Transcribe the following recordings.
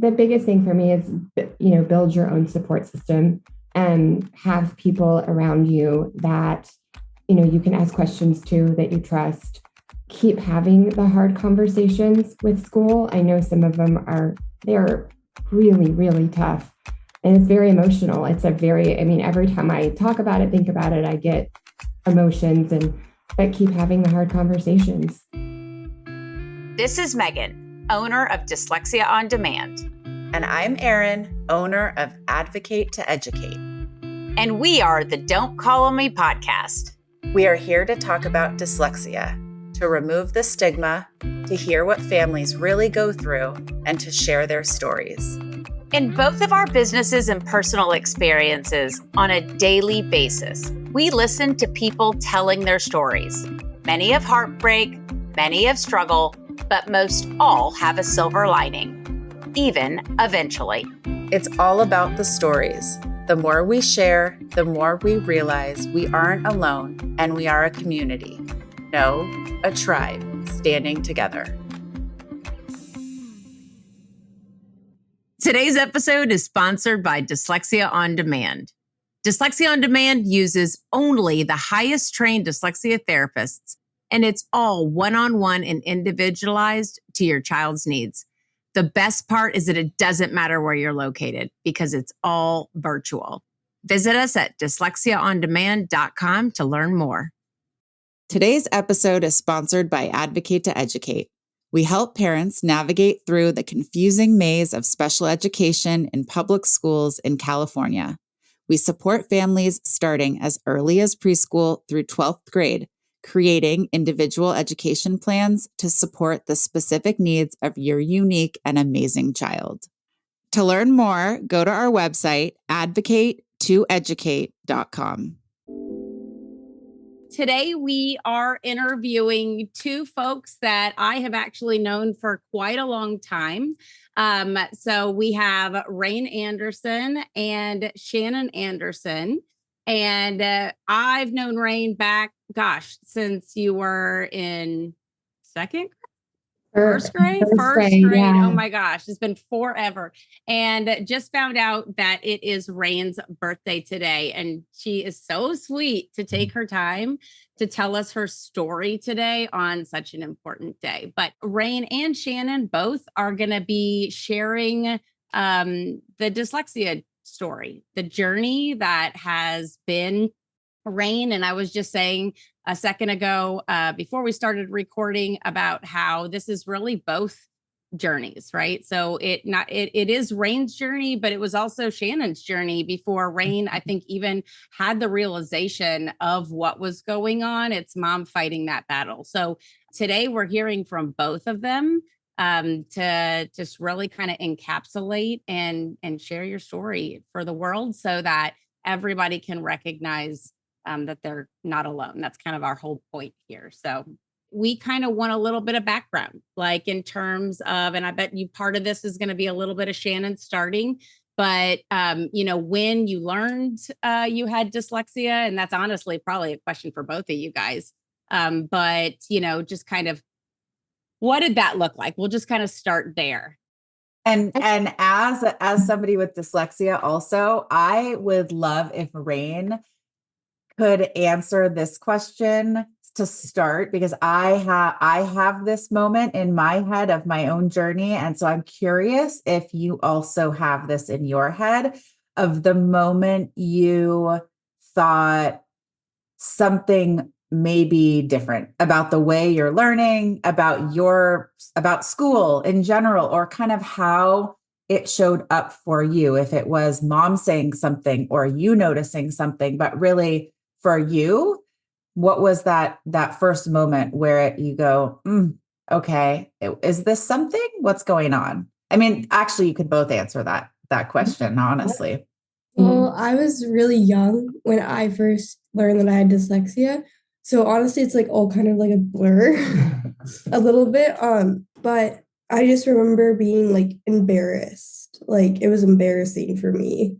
the biggest thing for me is, build your own support system and have people around you that, you can ask questions to, that you trust. Keep having the hard conversations with school. I know some of them they're really, really tough. And it's very emotional. Every time I talk about it, think about it, I get emotions, but keep having the hard conversations. This is Megan, owner of Dyslexia on Demand. And I'm Eryn, owner of Advocate to Educate. And we are the Don't Call on Me podcast. We are here to talk about dyslexia, to remove the stigma, to hear what families really go through, and to share their stories. In both of our businesses and personal experiences, on a daily basis, we listen to people telling their stories. Many of heartbreak, many of struggle, but most all have a silver lining, even eventually. It's all about the stories. The more we share, the more we realize we aren't alone and we are a community. No, a tribe standing together. Today's episode is sponsored by Dyslexia on Demand. Dyslexia on Demand uses only the highest trained dyslexia therapists, and it's all one-on-one and individualized to your child's needs. The best part is that it doesn't matter where you're located because it's all virtual. Visit us at dyslexiaondemand.com to learn more. Today's episode is sponsored by Advocate to Educate. We help parents navigate through the confusing maze of special education in public schools in California. We support families starting as early as preschool through 12th grade, creating individual education plans to support the specific needs of your unique and amazing child. To learn more, go to our website, advocatetoeducate.com. Today, we are interviewing two folks that I have actually known for quite a long time. So we have Raine Anderson and Shannon Anderson. And I've known Raine back, since you were in first grade. Yeah. Oh my gosh, it's been forever. And just found out that it is Raine's birthday today. And she is so sweet to take her time to tell us her story today on such an important day. But Raine and Shannon both are going to be sharing the dyslexia story, the journey that has been Raine. And I was just saying a second ago, before we started recording, about how this is really both journeys, right? So it is Raine's journey, but it was also Shannon's journey before Raine, I think, even had the realization of what was going on. It's mom fighting that battle. So today we're hearing from both of them to just really kind of encapsulate and share your story for the world so that everybody can recognize that they're not alone. That's kind of our whole point here. So we kind of want a little bit of background, like in terms of, and I bet you part of this is going to be a little bit of Shannon starting, but when you learned you had dyslexia, and that's honestly probably a question for both of you guys. But just kind of, what did that look like? We'll just kind of start there. And as somebody with dyslexia also, I would love if Raine could answer this question to start, because I have this moment in my head of my own journey. And so I'm curious if you also have this in your head of the moment you thought something may be different about the way you're learning, about school in general, or kind of how it showed up for you. If it was mom saying something or you noticing something, but really for you, what was that first moment where you go, okay, is this something? What's going on? I mean, actually, you could both answer that question, honestly. Well, I was really young when I first learned that I had dyslexia. So honestly, it's like all kind of like a blur a little bit. But I just remember being like embarrassed. Like it was embarrassing for me.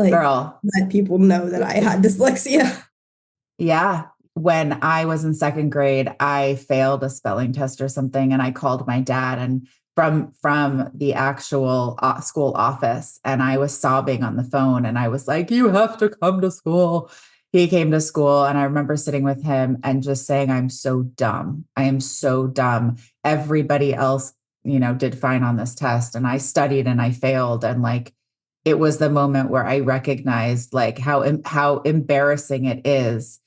Like, girl, let people know that I had dyslexia. Yeah. When I was in second grade, I failed a spelling test or something, and I called my dad, and from the actual school office. And I was sobbing on the phone and I was like, you have to come to school. He came to school and I remember sitting with him and just saying, I'm so dumb. I am so dumb. Everybody else, did fine on this test. And I studied and I failed. And like, it was the moment where I recognized like how embarrassing it is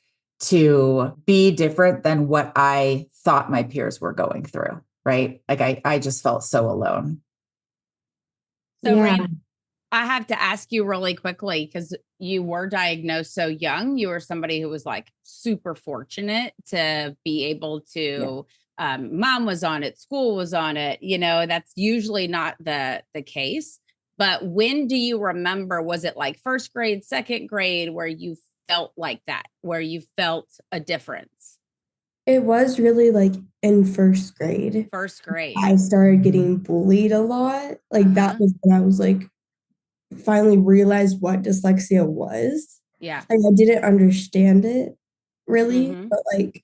to be different than what I thought my peers were going through. Right. Like I just felt so alone. So Raine, I have to ask you really quickly, because you were diagnosed so young. You were somebody who was like super fortunate to be able to, mom was on it, school was on it. That's usually not the case. But when do you remember, was it like first grade, second grade, where you felt like that, where you felt a difference? It was really like in first grade. First grade. I started getting bullied a lot. Like that was when I was like, finally realized what dyslexia was. Yeah. Like I didn't understand it really, but like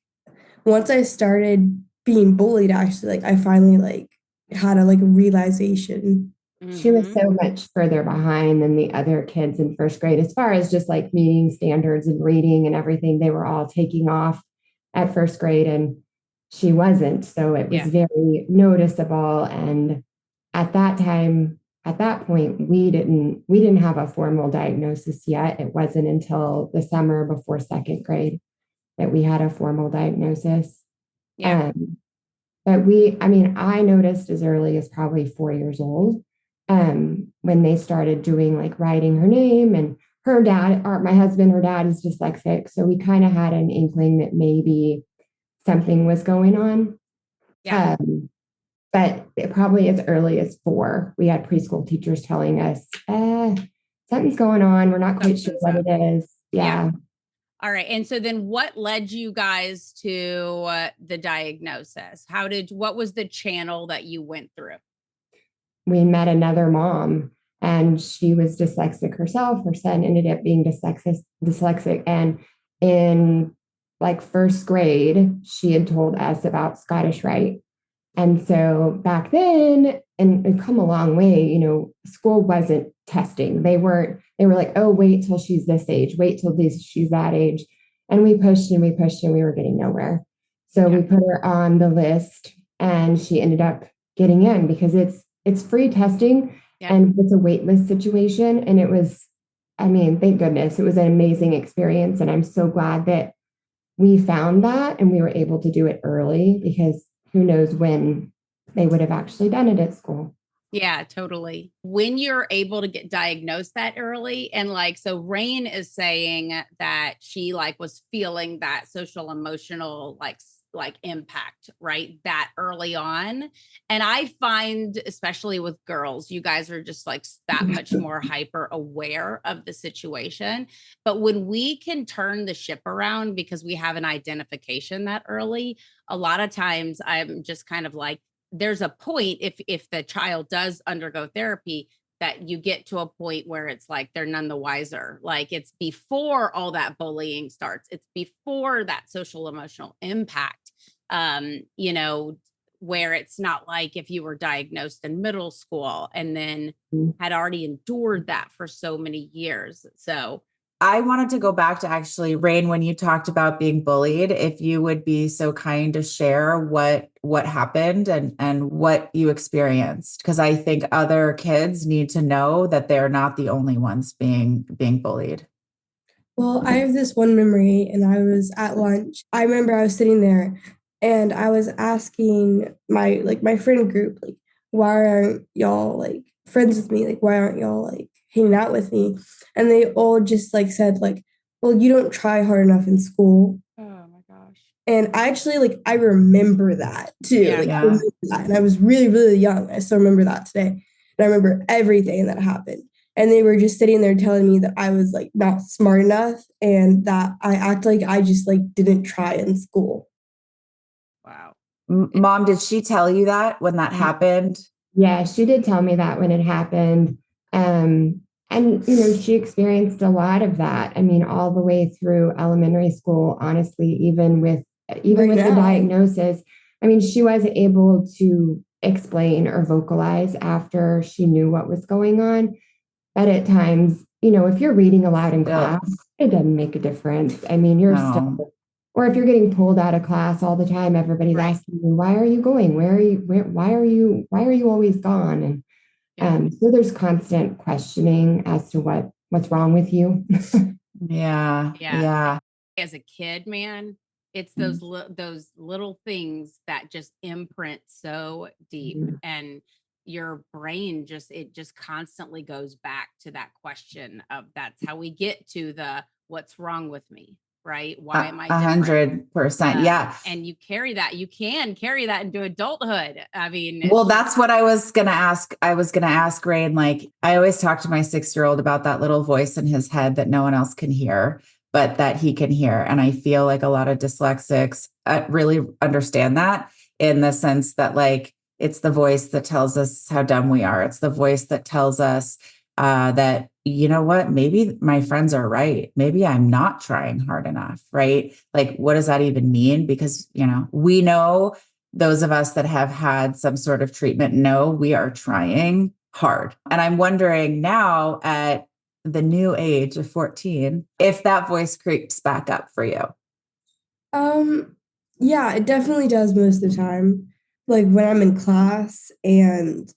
once I started being bullied, actually, like I finally like had a like realization. She was so much further behind than the other kids in first grade as far as just like meeting standards and reading and everything. They were all taking off at first grade and she wasn't. So it was very noticeable. And at that time, at that point, we didn't have a formal diagnosis yet. It wasn't until the summer before second grade that we had a formal diagnosis. Yeah. But I noticed as early as probably 4 years old, when they started doing like writing her name, and her dad, or my husband, her dad is dyslexic. So we kind of had an inkling that maybe something was going on. Yeah. But probably as early as 4, we had preschool teachers telling us, something's going on. We're not quite sure what it is. Yeah. All right. And so then what led you guys to the diagnosis? What was the channel that you went through? We met another mom and she was dyslexic herself. Her son ended up being dyslexic. And in like first grade, she had told us about Scottish Rite. And so back then, and it's come a long way, school wasn't testing. They were like, oh, wait till she's this age, wait till she's that age. And we pushed and we pushed and we were getting nowhere. So we put her on the list and she ended up getting in because it's free testing and it's a wait list situation. And it was, thank goodness, it was an amazing experience. And I'm so glad that we found that and we were able to do it early, because who knows when they would have actually done it at school. Yeah, totally. When you're able to get diagnosed that early, and like, so Raine is saying that she like was feeling that social emotional like impact, right? That early on. And I find, especially with girls, you guys are just like that much more hyper aware of the situation. But when we can turn the ship around because we have an identification that early, a lot of times I'm just kind of like, there's a point if the child does undergo therapy that you get to a point where it's like they're none the wiser. Like it's before all that bullying starts. It's before that social emotional impact, where it's not like if you were diagnosed in middle school and then had already endured that for so many years. So I wanted to go back to actually, Raine, when you talked about being bullied, if you would be so kind to share what happened and what you experienced, because I think other kids need to know that they're not the only ones being bullied. Well, I have this one memory, and I was at lunch. I remember I was sitting there and I was asking my friend group, like, why aren't y'all like friends with me? Like, why aren't y'all like hanging out with me? And they all just like said like, well, you don't try hard enough in school. Oh my gosh. And I actually I remember that too. I remember that. And I was really, really young. I still remember that today. And I remember everything that happened. And they were just sitting there telling me that I was like not smart enough and that I act like I just like didn't try in school. Wow. Mom, did she tell you that when that happened? Yeah, she did tell me that when it happened. And she experienced a lot of that. All the way through elementary school, honestly, even with the diagnosis. She was able to explain or vocalize after she knew what was going on. But at times, you know, if you're reading aloud in class, it doesn't make a difference. I mean, you're still, or if you're getting pulled out of class all the time, everybody's asking you, why are you going? Why are you always gone? And so there's constant questioning as to what's wrong with you. Yeah. As a kid, man, it's those little things that just imprint so deep, and your brain just constantly goes back to that question of, that's how we get to the what's wrong with me, right? Why am I different? 100%. Yeah. And you can carry that into adulthood. I mean, well, that's what I was going to ask. I was going to ask Raine, like, I always talk to my 6-year-old about that little voice in his head that no one else can hear, but that he can hear. And I feel like a lot of dyslexics really understand that, in the sense that, like, it's the voice that tells us how dumb we are. It's the voice that tells us that, you know what, maybe my friends are right. Maybe I'm not trying hard enough, right? Like, what does that even mean? Because, you know, we know, those of us that have had some sort of treatment know we are trying hard. And I'm wondering now, at the new age of 14, if that voice creeps back up for you. Yeah, it definitely does most of the time. Like when I'm in class, and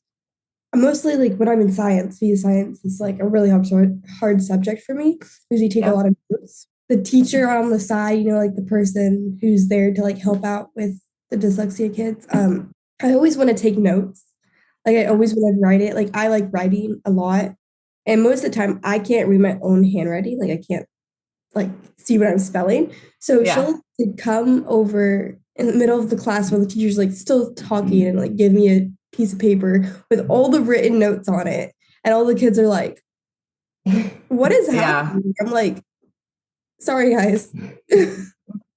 mostly like when I'm in science, because science is like a really hard subject for me, because we take a lot of notes. The teacher on the side, you know, like the person who's there to like help out with the dyslexia kids, I always want to take notes. Like I always want to write it. Like I like writing a lot. And most of the time I can't read my own handwriting. Like I can't like see what I'm spelling. So she'll come over in the middle of the class while the teacher's like still talking, and like give me a piece of paper with all the written notes on it. And all the kids are like, what is happening? I'm like, sorry, guys.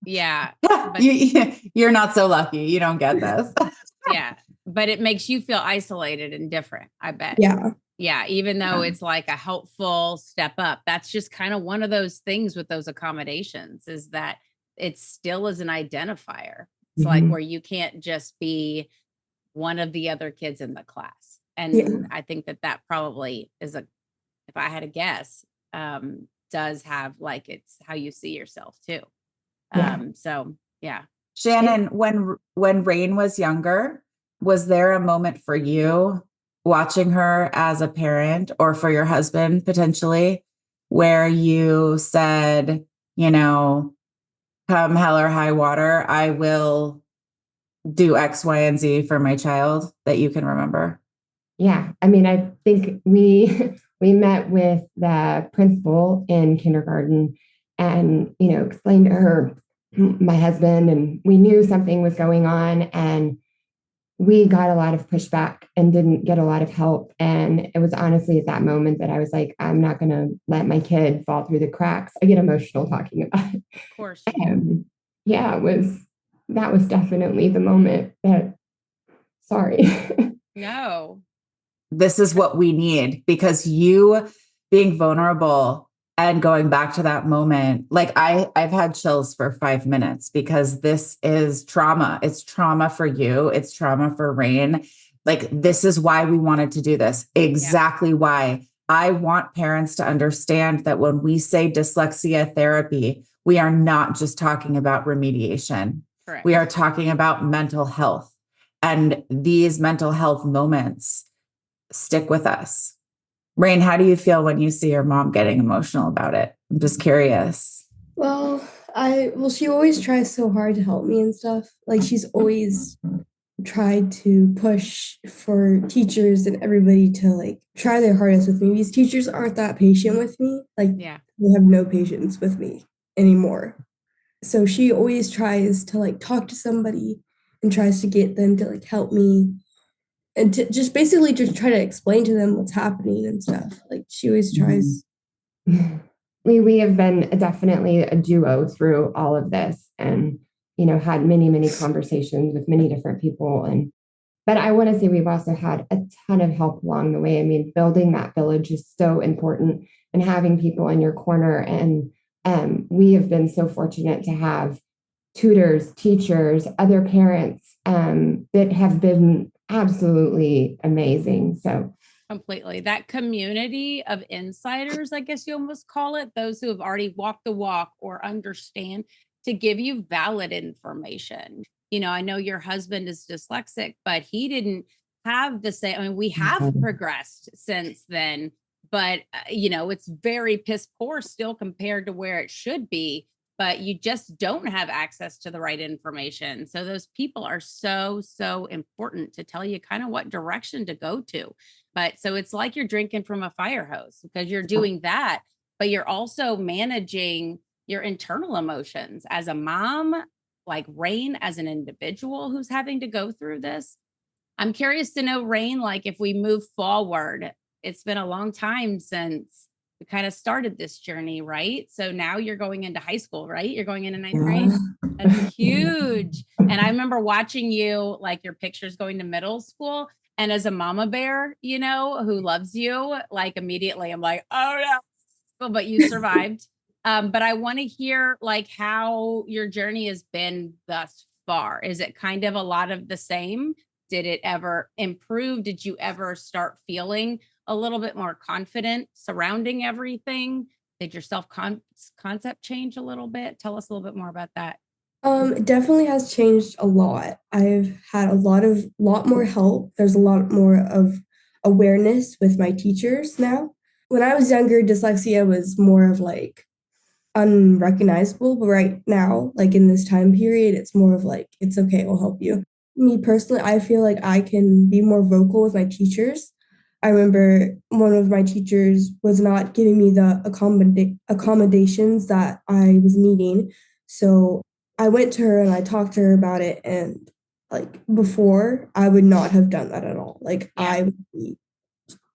Yeah. You're not so lucky. You don't get this. Yeah. But it makes you feel isolated and different, I bet. Yeah. Even though it's like a helpful step up, that's just kind of one of those things with those accommodations, is that it still is an identifier. It's like where you can't just be one of the other kids in the class. And I think that probably is if I had a guess, does have, like, it's how you see yourself too. So yeah. Shannon, when Raine was younger, was there a moment for you watching her as a parent, or for your husband potentially, where you said, you know, come hell or high water, I will do X, Y, and Z for my child, that you can remember? Yeah. I mean, I think we met with the principal in kindergarten, and, you know, explained to her my husband, and we knew something was going on, and we got a lot of pushback and didn't get a lot of help. And it was honestly at that moment that I was like, I'm not going to let my kid fall through the cracks. I get emotional talking about it. Of course. Yeah, that was definitely the moment that, sorry. No. This is what we need, because you being vulnerable and going back to that moment, like I've had chills for 5 minutes, because this is trauma. It's trauma for you. It's trauma for Raine. Like, this is why we wanted to do this. Exactly why. I want parents to understand that when we say dyslexia therapy, we are not just talking about remediation. Correct. We are talking about mental health. And these mental health moments stick with us. Raine, how do you feel when you see your mom getting emotional about it? I'm just curious. Well, she always tries so hard to help me and stuff. Like, she's always tried to push for teachers and everybody to like try their hardest with me. These teachers aren't that patient with me. Like, they have no patience with me anymore. So she always tries to like talk to somebody and tries to get them to like help me, and to just basically just try to explain to them what's happening and stuff. Like, she always tries. We have been definitely a duo through all of this, and, you know, had many, many conversations with many different people. But I want to say we've also had a ton of help along the way. I mean, building that village is so important, and having people in your corner. And we have been so fortunate to have tutors, teachers, other parents that have been absolutely amazing. So completely. That community of insiders, I guess you almost call it, those who have already walked the walk or understand to give you valid information. I know your husband is dyslexic, but he didn't have the same. I mean, we have progressed since then, but it's very piss poor still compared to where it should be, but you just don't have access to the right information. So those people are so, so important to tell you kind of what direction to go to. But so it's like you're drinking from a fire hose because you're doing that, but you're also managing your internal emotions as a mom, like Raine, as an individual who's having to go through this. I'm curious to know, Raine, like if we move forward, it's been a long time since we kind of started this journey, right? So now you're going into high school, right? You're going into ninth grade. That's huge. And I remember watching you, like your pictures going to middle school. And as a mama bear, who loves you, like immediately I'm like, oh no, but you survived. But I want to hear like how your journey has been thus far. Is it kind of a lot of the same? Did it ever improve? Did you ever start feeling a little bit more confident surrounding everything? Did your self-concept change a little bit? Tell us a little bit more about that. It definitely has changed a lot. I've had a lot more help. There's a lot more of awareness with my teachers now. When I was younger, dyslexia was more of like unrecognizable, but right now, like in this time period, it's more of like, it's okay, we'll help you. Me personally, I feel like I can be more vocal with my teachers. I remember one of my teachers was not giving me the accommodations that I was needing. So I went to her and I talked to her about it. And like before, I would not have done that at all. Like I would be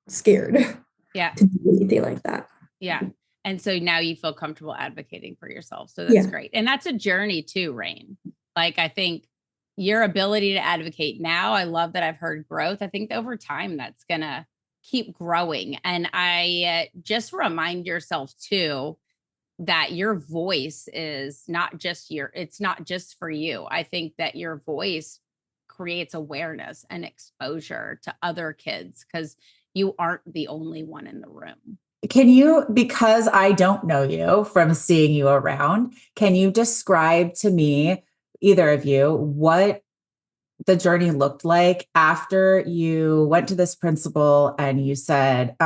scared to do anything like that. Yeah. And so now you feel comfortable advocating for yourself. So that's great. And that's a journey too, Raine. Like I think your ability to advocate now, I love that I've heard growth. I think over time that's going to keep growing. And I just remind yourself too, that your voice is not just it's not just for you. I think that your voice creates awareness and exposure to other kids because you aren't the only one in the room. Can you, because I don't know you from seeing you around, can you describe to me, either of you, what the journey looked like after you went to this principal and you said,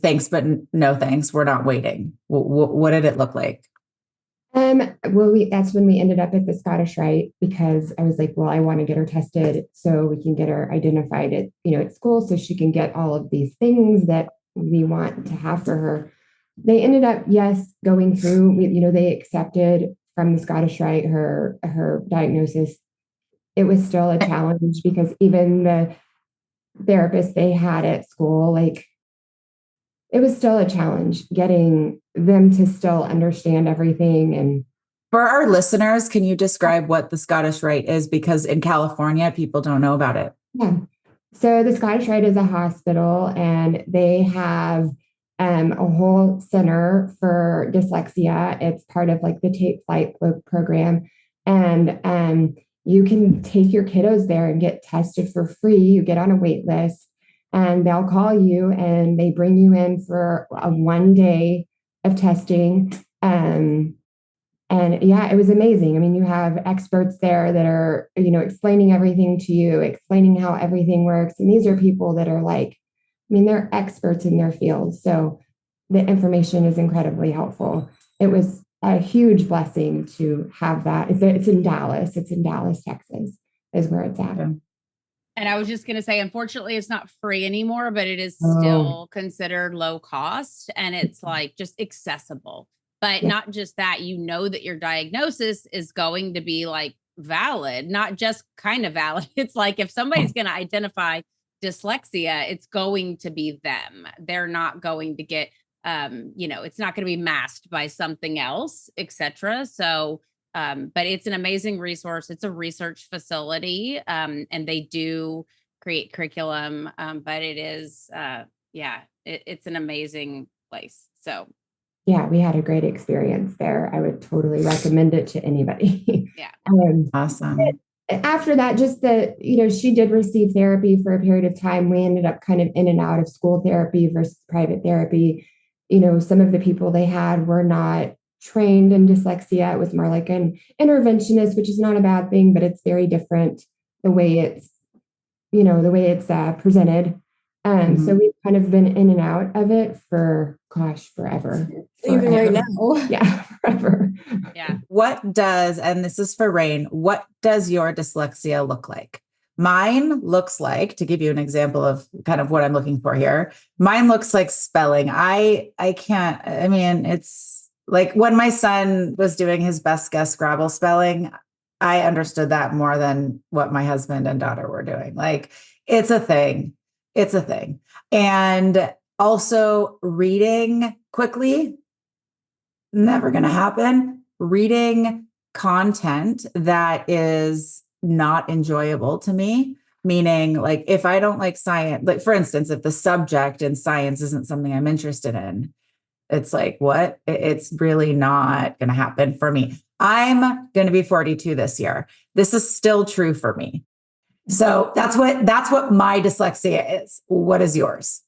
thanks, but no thanks, we're not waiting? What did it look like? Well, that's when we ended up at the Scottish Rite because I was like, well, I want to get her tested so we can get her identified at school so she can get all of these things that we want to have for her. They ended up, going through, they accepted from the Scottish Rite her diagnosis. It was still a challenge because even the therapist they had at school, like, it was still a challenge getting them to still understand everything. And for our listeners, can you describe what the Scottish Rite is? Because in California, people don't know about it. Yeah. So the Scottish Rite is a hospital and they have a whole center for dyslexia. It's part of like the Take Flight program. And you can take your kiddos there and get tested for free. You get on a wait list and they'll call you and they bring you in for a 1 day of testing. And it was amazing. I mean, you have experts there that are, explaining everything to you, explaining how everything works. And these are people that are like, they're experts in their field. So the information is incredibly helpful. It was a huge blessing to have that. It's in Dallas. It's in Dallas, Texas, is where it's at. And I was just going to say, unfortunately, it's not free anymore, but it is still considered low cost and it's like just accessible. But not just that, that your diagnosis is going to be like valid, not just kind of valid. It's like if somebody's going to identify dyslexia, it's going to be them. They're not going to get, it's not going to be masked by something else, etc. So, but it's an amazing resource. It's a research facility, and they do create curriculum. But it is, it's an amazing place. So. Yeah, we had a great experience there. I would totally recommend it to anybody. Awesome. after that, just that, she did receive therapy for a period of time. We ended up kind of in and out of school therapy versus private therapy. Some of the people they had were not trained in dyslexia. It was more like an interventionist, which is not a bad thing, but it's very different the way it's, presented. So we've kind of been in and out of it for, forever. Even right now. Yeah, forever. Yeah. What does, and this is for Raine, what does your dyslexia look like? Mine looks like, to give you an example of kind of what I'm looking for here, mine looks like spelling. It's like when my son was doing his best guess Scrabble spelling, I understood that more than what my husband and daughter were doing. Like, it's a thing. It's a thing. And also reading quickly, never going to happen. Reading content that is not enjoyable to me, meaning like if I don't like science, like for instance, if the subject in science isn't something I'm interested in, it's like, what? It's really not going to happen for me. I'm going to be 42 this year. This is still true for me. So that's what my dyslexia is. What is yours?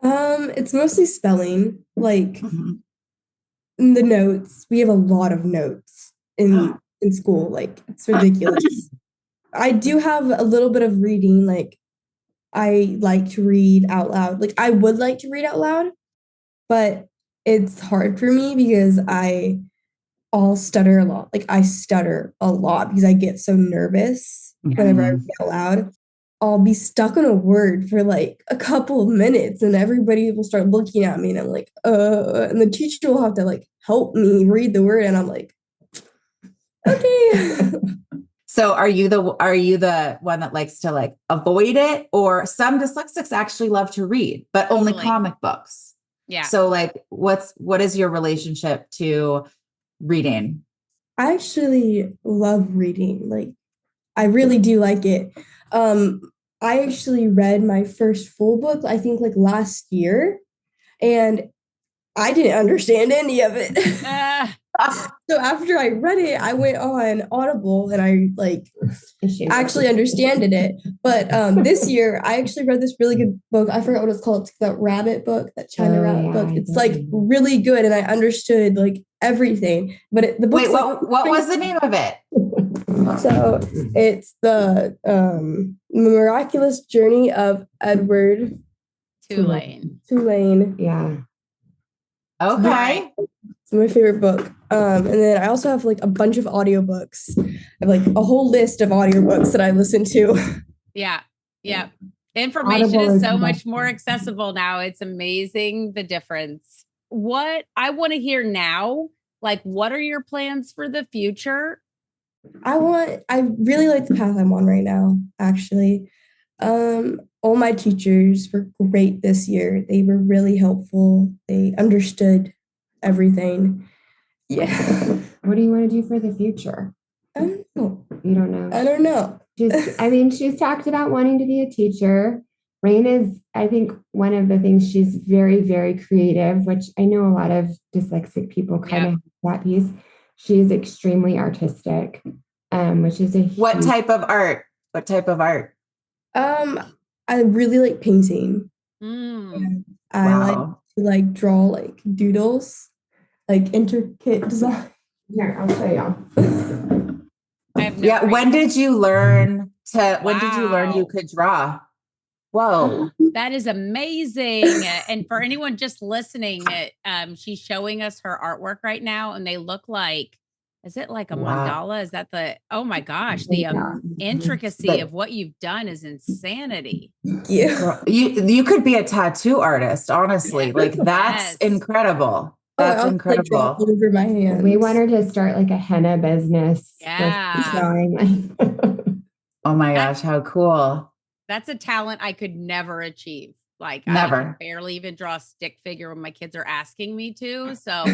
It's mostly spelling, like in the notes. We have a lot of notes in school. Like, it's ridiculous. I do have a little bit of reading. Like, I like to read out loud. Like, I would like to read out loud, but it's hard for me because I'll stutter a lot. Like, I stutter a lot because I get so nervous whenever I read out loud. I'll be stuck on a word for like a couple of minutes and everybody will start looking at me and I'm like, and the teacher will have to like help me read the word. And I'm like, okay. So are you the one that likes to like avoid it? Or some dyslexics actually love to read, but only comic books. Yeah. So like, what is your relationship to reading? I actually love reading. Like, I really do like it. I actually read my first full book, I think like last year, and I didn't understand any of it. So after I read it, I went on Audible and I like actually understood it. But this year, I actually read this really good book. I forgot what it's called. It's that rabbit book, that China rabbit book. It's like really good, and I understood like everything. But the book. Wait, what was the name of it? So it's the Miraculous Journey of Edward Tulane. Yeah. Okay. It's my favorite book. And then I also have like a bunch of audiobooks. I have like a whole list of audiobooks that I listen to. Yeah. Yeah. Information is so much more accessible now. It's amazing the difference. What I want to hear now, like, what are your plans for the future? I really like the path I'm on right now, actually. All my teachers were great this year. They were really helpful. They understood everything. Yeah. What do you want to do for the future? I don't know. You don't know? I don't know. She's talked about wanting to be a teacher. Raine is, I think, one of the things, she's very, very creative, which I know a lot of dyslexic people kind of have that piece. She is extremely artistic, which is What type of art? I really like painting. I like to like draw like doodles, like intricate design. Here, I'll show y'all. When did you learn you could draw? Whoa. That is amazing. And for anyone just listening, she's showing us her artwork right now, and they look like, is it like a mandala? Is that oh my gosh, the intricacy of what you've done is insanity. Yeah. You could be a tattoo artist, honestly. Like, that's incredible. That's incredible. Like, over my hands. We want her to start like a henna business. Yeah. Oh my gosh, how cool. That's a talent I could never achieve. Like, never. I can barely even draw a stick figure when my kids are asking me to. So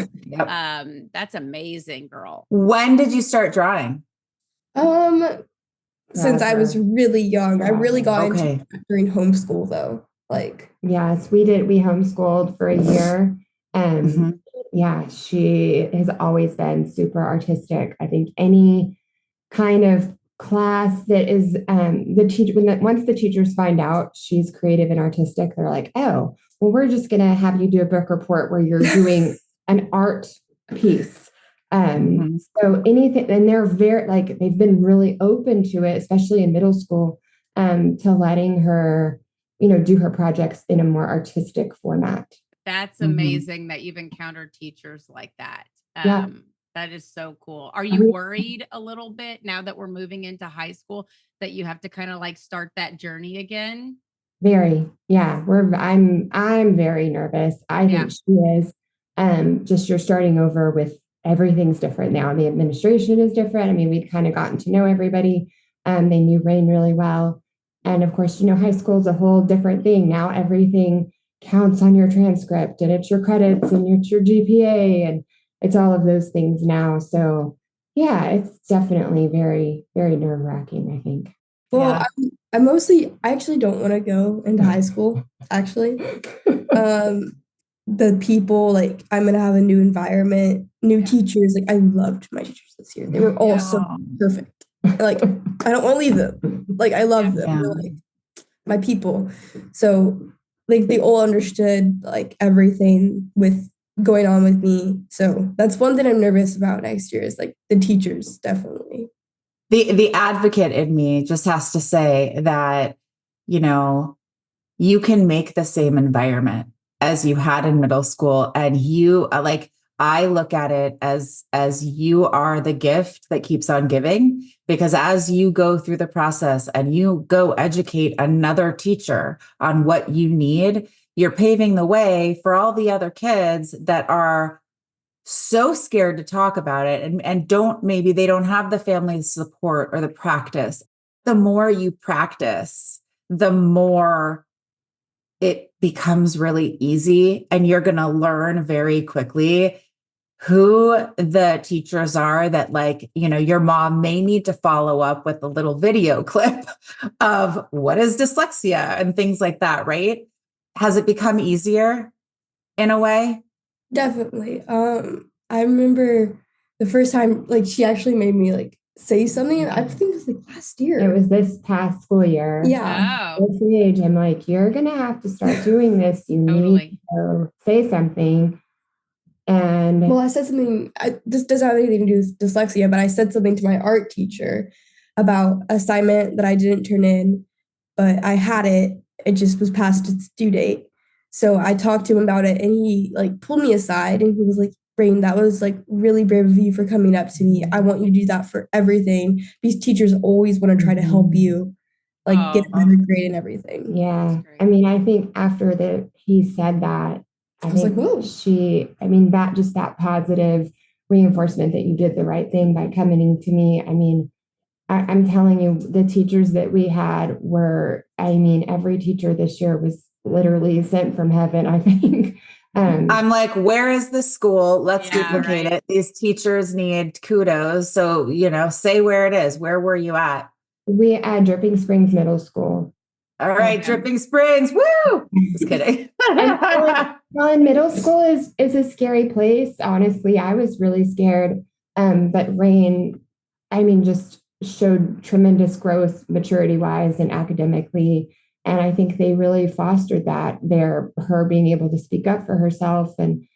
that's amazing, girl. When did you start drawing? Since I was really young. I really got into it during homeschool though. Like, yes, we did. We homeschooled for a year. And she has always been super artistic. I think any kind of class that is the teacher, once the teachers find out she's creative and artistic, they're like, oh, well, we're just going to have you do a book report where you're doing an art piece. So anything, and they're very, like, they've been really open to it, especially in middle school, to letting her, do her projects in a more artistic format. That's amazing that you've encountered teachers like that. Yeah. That is so cool. Are you worried a little bit now that we're moving into high school that you have to kind of like start that journey again? Very. Yeah. I'm very nervous. I think she is. Just you're starting over with everything's different now. The administration is different. I mean, we'd kind of gotten to know everybody. They knew Raine really well. And of course, high school is a whole different thing. Now everything counts on your transcript and it's your credits and it's your GPA and it's all of those things now. So yeah, it's definitely very, very nerve-wracking, I think. Well, I actually don't want to go into high school, actually. The people, like, I'm going to have a new environment, new teachers. Like, I loved my teachers this year. They were all so perfect. Like, I don't want to leave them. Like, I love them. They're like my people. So, like, they all understood, like, everything with going on with me. So that's one thing I'm nervous about next year is, like, the teachers, definitely. The advocate in me just has to say that, you can make the same environment as you had in middle school. And you I look at it as you are the gift that keeps on giving, because as you go through the process and you go educate another teacher on what you need, you're paving the way for all the other kids that are so scared to talk about it and maybe they don't have the family support or the practice. The more you practice, the more it becomes really easy, and you're going to learn very quickly who the teachers are that, like, your mom may need to follow up with a little video clip of what is dyslexia and things like that, right? Has it become easier in a way? Definitely. I remember the first time, like, she actually made me, like, say something, and I think it was, like, last year. It was this past school year. Yeah. This age, I'm like, you're gonna have to start doing this. You need to say something. And well, I said something. This doesn't have anything to do with dyslexia, but I said something to my art teacher about assignment that I didn't turn in, but I had it. It just was past its due date. So I talked to him about it, and he, like, pulled me aside, and he was like, Raine, that was, like, really brave of you for coming up to me. I want you to do that for everything. These teachers always want to try to help you, like, get a better grade and everything. Yeah. I mean, I think after he said that, I was like, whoa. That positive reinforcement that you did the right thing by coming to me. I mean, I'm telling you, the teachers that we had were, every teacher this year was literally sent from heaven, I think. I'm like, where is the school? Let's duplicate it. These teachers need kudos. So, say where it is. Where were you at? We at Dripping Springs Middle School. All right, Dripping Springs. Woo! Just kidding. Well, in middle school is a scary place. Honestly, I was really scared. But Raine, just showed tremendous growth maturity-wise and academically. And I think they really fostered that her being able to speak up for herself, and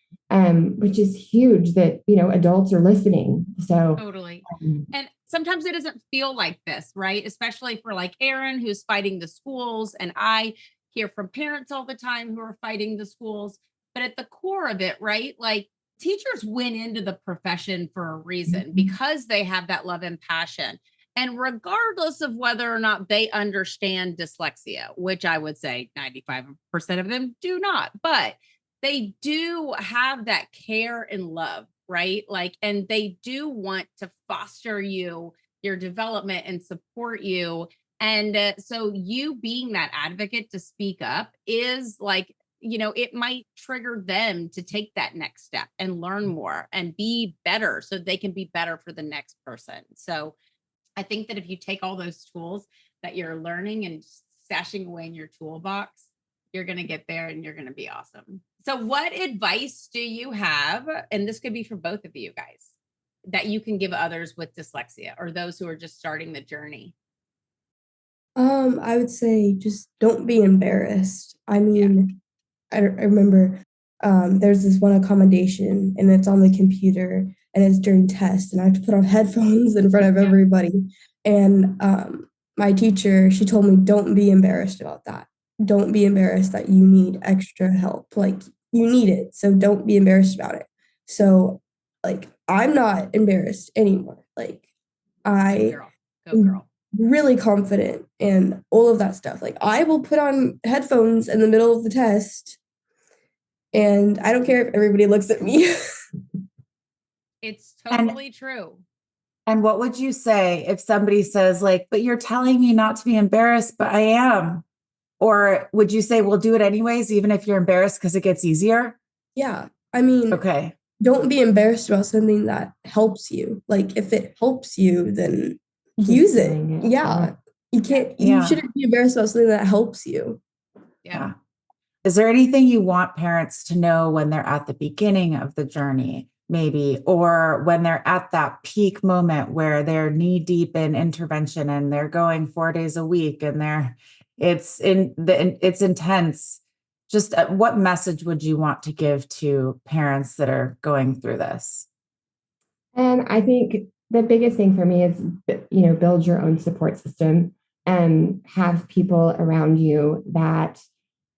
which is huge that, adults are listening. So totally. And sometimes it doesn't feel like this, right? Especially for, like, Eryn, who's fighting the schools. And I hear from parents all the time who are fighting the schools. But at the core of it, right? Like, teachers went into the profession for a reason, because they have that love and passion. And regardless of whether or not they understand dyslexia, which I would say 95% of them do not, but they do have that care and love, right? Like, and they do want to foster your development and support you. And so you being that advocate to speak up is, like, it might trigger them to take that next step and learn more and be better so they can be better for the next person. So I think that if you take all those tools that you're learning and stashing away in your toolbox, you're going to get there and you're going to be awesome. So what advice do you have? And this could be for both of you guys. that you can give others with dyslexia or those who are just starting the journey? I would say just don't be embarrassed. I mean, I remember there's this one accommodation and it's on the computer and it's during test and I have to put on headphones in front of everybody. And my teacher, she told me, don't be embarrassed about that. Don't be embarrassed that you need extra help. Like you need it. So don't be embarrassed about it. So like I'm not embarrassed anymore. Like I Go girl. Really confident in all of that stuff. Like I will put on headphones in the middle of the test and I don't care if everybody looks at me. It's totally true. And what would you say if somebody says like, but you're telling me not to be embarrassed, but I am? Or would you say, we'll do it anyways, even if you're embarrassed because it gets easier? Yeah. I mean, okay. Don't be embarrassed about something that helps you. Like if it helps you, then use it. Yeah. You shouldn't be embarrassed about something that helps you. Yeah. Is there anything you want parents to know when they're at the beginning of the journey, maybe, or when they're at that peak moment where they're knee deep in intervention and they're going 4 days a week and it's intense? Just what message would you want to give to parents that are going through this? And I think the biggest thing for me is, build your own support system and have people around you that,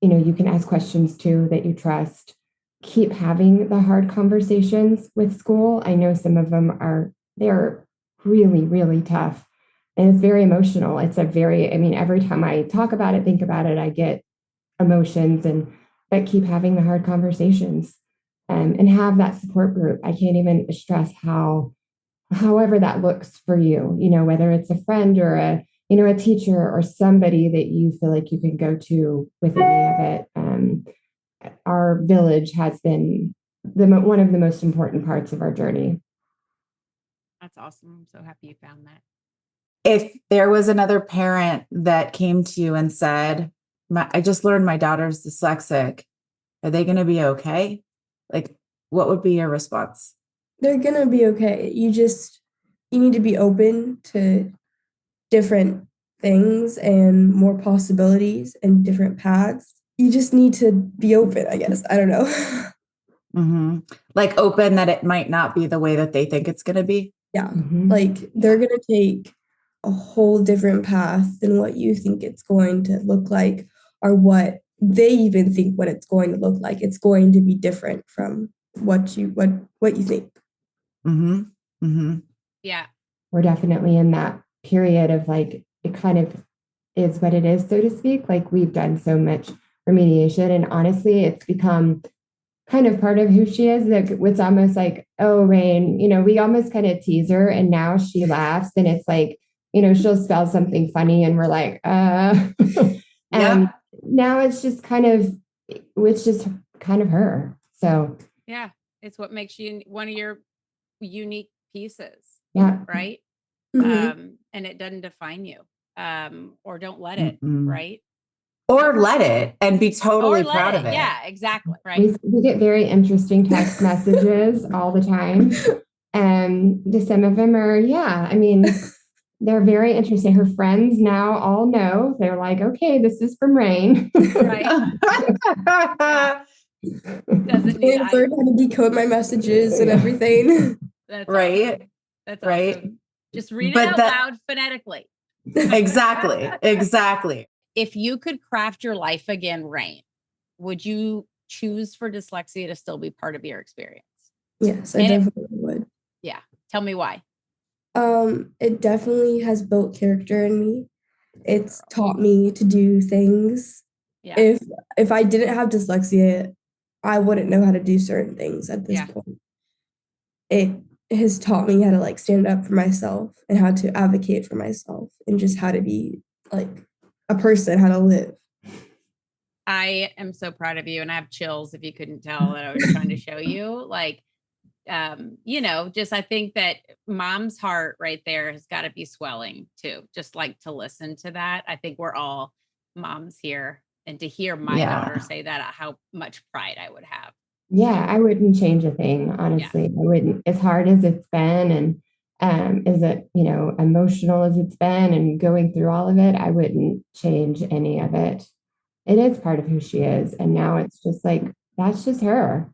you can ask questions to, that you trust. Keep having the hard conversations with school. I know some of them they're really, really tough. And it's very emotional. Every time I talk about it, think about it, I get emotions, but keep having the hard conversations, and have that support group. I can't even stress however that looks for you, whether it's a friend or a teacher or somebody that you feel like you can go to with any of it. Our village has been one of the most important parts of our journey. That's awesome. I'm so happy you found that. If there was another parent that came to you and said, I just learned my daughter's dyslexic, are they going to be okay? Like, what would be your response? They're going to be okay. You need to be open to different things and more possibilities and different paths. You just need to be open, I guess. I don't know. Mm-hmm. Like open that it might not be the way that they think it's going to be. Yeah. Mm-hmm. Like they're going to take a whole different path than what you think it's going to look like, or what they even think what it's going to look like. It's going to be different from what you think. Mm-hmm. Mm-hmm. Yeah. We're definitely in that period of like, it kind of is what it is, so to speak. Like we've done so much remediation, and honestly, it's become kind of part of who she is. Like it's almost like, oh, Raine, we almost kind of tease her, and now she laughs, and it's like, she'll spell something funny, and we're like, and now it's just kind of her. So yeah, it's what makes you one of your unique pieces. Yeah. Right. Mm-hmm. And it doesn't define you. Or don't let it. Right. Or let it and be totally proud of it. Yeah, exactly. Right. We get very interesting text messages all the time. And some of them are, they're very interesting. Her friends now all know. They're like, okay, this is from Raine. Right. They learn how to decode my messages and everything. That's right. Awesome. That's right. Awesome. Just read it out loud phonetically. Exactly. If you could craft your life again, Raine, would you choose for dyslexia to still be part of your experience? Yes, I definitely would. Yeah. Tell me why. It definitely has built character in me. It's taught me to do things. Yeah. If I didn't have dyslexia, I wouldn't know how to do certain things at this point. It has taught me how to like stand up for myself and how to advocate for myself and just how to be like a person, how to live. I am so proud of you, and I have chills if you couldn't tell that I was trying to show you. Like, just I think that mom's heart right there has got to be swelling too. Just like to listen to that. I think we're all moms here, and to hear my daughter say that, how much pride I would have. Yeah, I wouldn't change a thing, honestly. I wouldn't, as hard as it's been and as it, emotional as it's been and going through all of it, I wouldn't change any of it. It is part of who she is. And now it's just like, that's just her.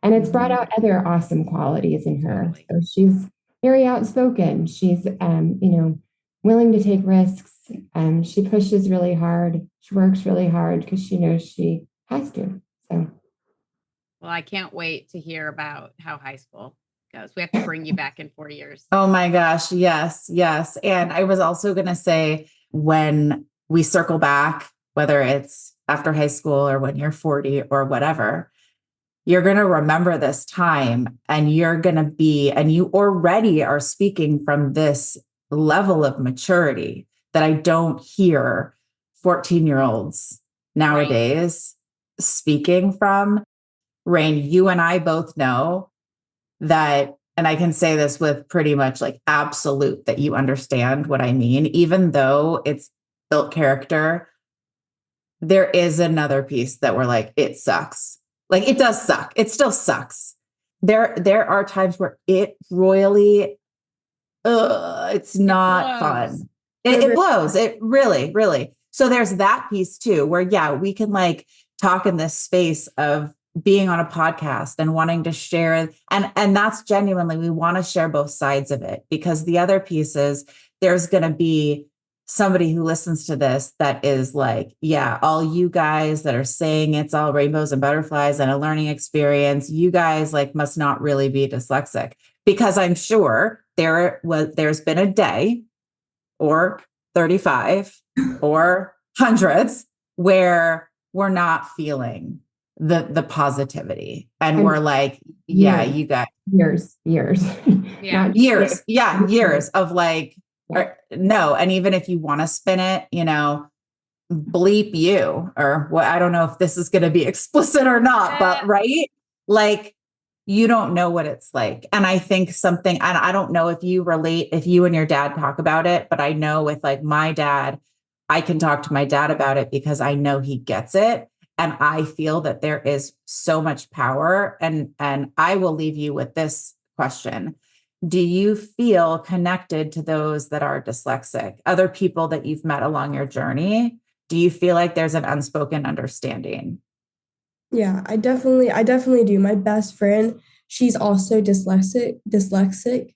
And it's brought out other awesome qualities in her. So she's very outspoken. She's, willing to take risks. She pushes really hard. She works really hard because she knows she has to. So. Well, I can't wait to hear about how high school goes. We have to bring you back in 4 years. Oh my gosh. Yes. Yes. And I was also going to say, when we circle back, whether it's after high school or when you're 40 or whatever, you're going to remember this time and you're going to be, and you already are speaking from this level of maturity that I don't hear 14-year-olds nowadays speaking from. Raine, you and I both know that, and I can say this with pretty much like absolute that you understand what I mean, even though it's built character, there is another piece that we're like, it sucks. Like it does suck. It still sucks. There are times where it royally, it's not fun. It blows. It really, really. So there's that piece too, where we can like talk in this space of being on a podcast and wanting to share. And that's genuinely, we want to share both sides of it, because the other piece is there's going to be somebody who listens to this that is like, all you guys that are saying it's all rainbows and butterflies and a learning experience, you guys like must not really be dyslexic, because I'm sure there's been a day or 35 or hundreds where we're not feeling the positivity. And we're like, you got years. Years of like, no. And even if you want to spin it, bleep you, or what, I don't know if this is going to be explicit or not, but right. Like, you don't know what it's like. And I think something, and I don't know if you relate, if you and your dad talk about it, but I know with like my dad, I can talk to my dad about it because I know he gets it. And I feel that there is so much power. And I will leave you with this question. Do you feel connected to those that are dyslexic, other people that you've met along your journey? Do you feel like there's an unspoken understanding? Yeah, I definitely do. My best friend, she's also dyslexic,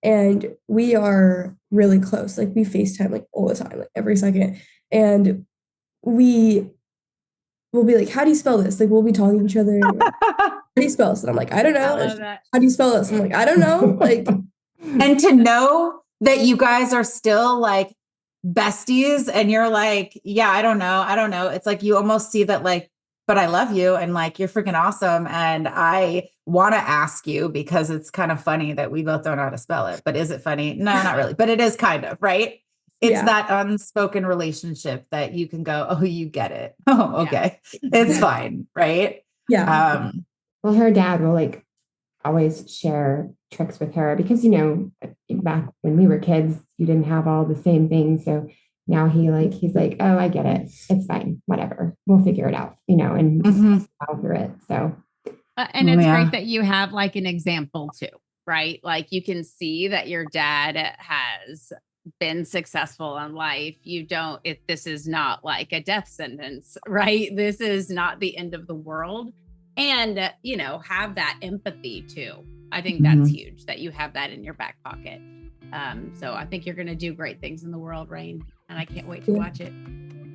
and we are really close. Like we FaceTime like all the time, like every second. And we will be like, how do you spell this? Like we'll be talking to each other. How do you spell this? And I'm like, I don't know. How do you spell this? I'm like, I don't know. Like, and to know that you guys are still like besties and you're like, I don't know. It's like, you almost see that like, but I love you and like, you're freaking awesome. And I want to ask you because it's kind of funny that we both don't know how to spell it, but is it funny? No, not really, but it is kind of, right? It's that unspoken relationship that you can go, oh, you get it. Oh, okay. It's fine. Right. Yeah. Well, her dad will like always share tricks with her because, back when we were kids, you didn't have all the same things. So now he's like, oh, I get it. It's fine. Whatever. We'll figure it out, and just power through it. So. And it's great that you have like an example too, right? Like you can see that your dad has been successful in life. This is not like a death sentence, right? This is not the end of the world. And, have that empathy too. I think that's huge that you have that in your back pocket. So I think you're going to do great things in the world, Raine. And I can't wait to watch it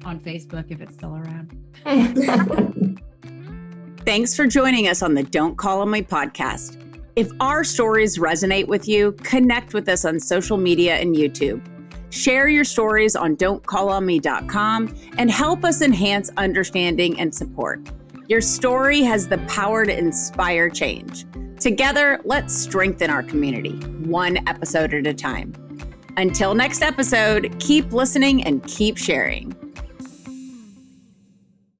on Facebook if it's still around. Thanks for joining us on the Don't Call on Me podcast. If our stories resonate with you, connect with us on social media and YouTube. Share your stories on don'tcallonme.com and help us enhance understanding and support. Your story has the power to inspire change. Together, let's strengthen our community, one episode at a time. Until next episode, keep listening and keep sharing.